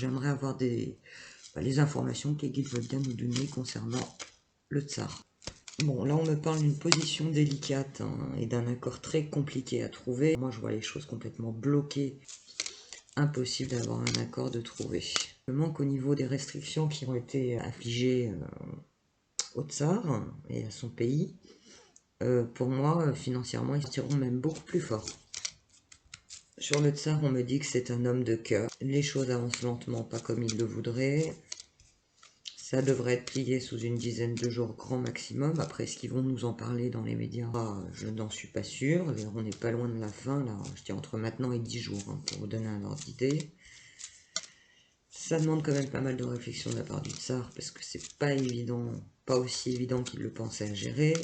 j'aimerais avoir les informations que les guides veulent bien nous donner concernant le tsar. Bon, là on me parle d'une position délicate et d'un accord très compliqué à trouver. Moi je vois les choses complètement bloquées. Impossible d'avoir un accord de trouver. Le manque au niveau des restrictions qui ont été affligées au tsar et à son pays, pour moi, financièrement, ils sortiront même beaucoup plus forts. Sur le tsar, on me dit que c'est un homme de cœur. Les choses avancent lentement, pas comme il le voudrait. Ça devrait être plié sous une dizaine de jours grand maximum. Après, est-ce qu'ils vont nous en parler dans les médias? Je n'en suis pas sûr. On n'est pas loin de la fin, là. Je dis entre maintenant et 10 jours, pour vous donner un ordre d'idée. Ça demande quand même pas mal de réflexion de la part du tsar, parce que c'est pas évident, pas aussi évident qu'il le pensait à gérer.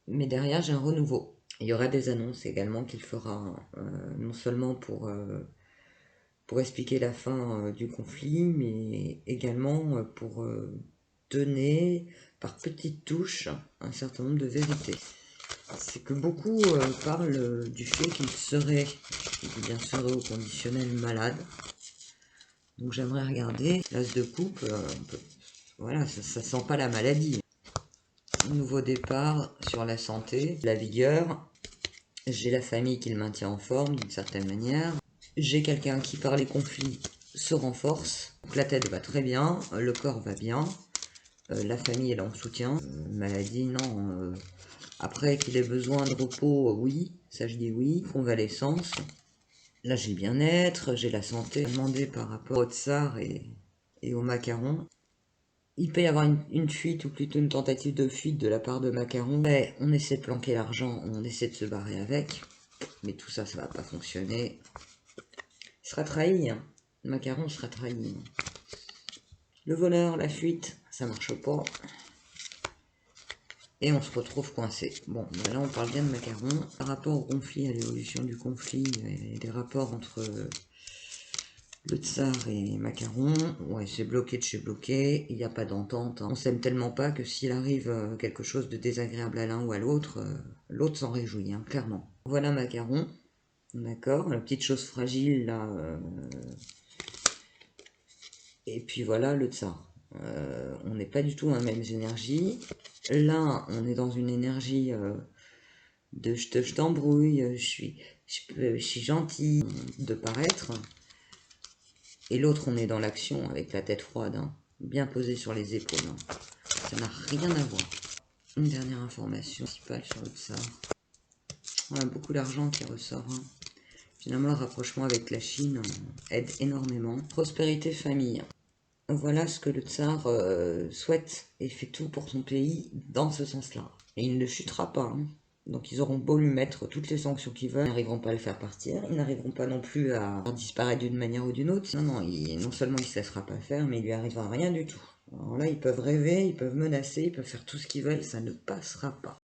Mais derrière, j'ai un renouveau. Il y aura des annonces également qu'il fera, non seulement pour expliquer la fin du conflit, mais également pour donner par petites touches un certain nombre de vérités. C'est que beaucoup parlent du fait qu'il serait, je dis bien serait au conditionnel, malade. Donc j'aimerais regarder l'as de coupe, voilà, ça sent pas la maladie. Nouveau départ sur la santé, la vigueur. J'ai la famille qui le maintient en forme d'une certaine manière. J'ai quelqu'un qui par les conflits se renforce. Donc la tête va très bien, le corps va bien. La famille est là en soutien. Maladie, non. Après qu'il ait besoin de repos, oui, ça je dis oui. Convalescence. Là j'ai le bien-être, j'ai la santé. Demandé par rapport au tsar et au macaron. Il peut y avoir une fuite, ou plutôt une tentative de fuite de la part de Macaron. Ouais, on essaie de planquer l'argent, on essaie de se barrer avec. Mais tout ça, ça va pas fonctionner. Il sera trahi, hein. Macaron sera trahi. Le voleur, la fuite, ça marche pas. Et on se retrouve coincé. Bon, ben là on parle bien de Macaron. Par rapport au conflit, à l'évolution du conflit, et des rapports entre le tsar et Macaron, ouais, c'est bloqué de chez bloqué, il n'y a pas d'entente. On s'aime tellement pas que s'il arrive quelque chose de désagréable à l'un ou à l'autre, l'autre s'en réjouit, hein, clairement. Voilà Macaron, d'accord, la petite chose fragile là. Et puis voilà le tsar. On n'est pas du tout dans les mêmes énergies. Là, on est dans une énergie de je t'embrouille, je suis gentil, de paraître. Et l'autre, on est dans l'action avec la tête froide, hein, bien posée sur les épaules. Hein. Ça n'a rien à voir. Une dernière information principale sur le tsar. On a beaucoup d'argent qui ressort. Hein. Finalement, le rapprochement avec la Chine aide énormément. Prospérité famille. Voilà ce que le tsar souhaite et fait tout pour son pays dans ce sens-là. Et il ne chutera pas. Hein. Donc ils auront beau lui mettre toutes les sanctions qu'ils veulent, ils n'arriveront pas à le faire partir, ils n'arriveront pas non plus à disparaître d'une manière ou d'une autre. Non, non seulement il ne se laissera pas faire, mais il lui arrivera rien du tout. Alors là, ils peuvent rêver, ils peuvent menacer, ils peuvent faire tout ce qu'ils veulent, ça ne passera pas.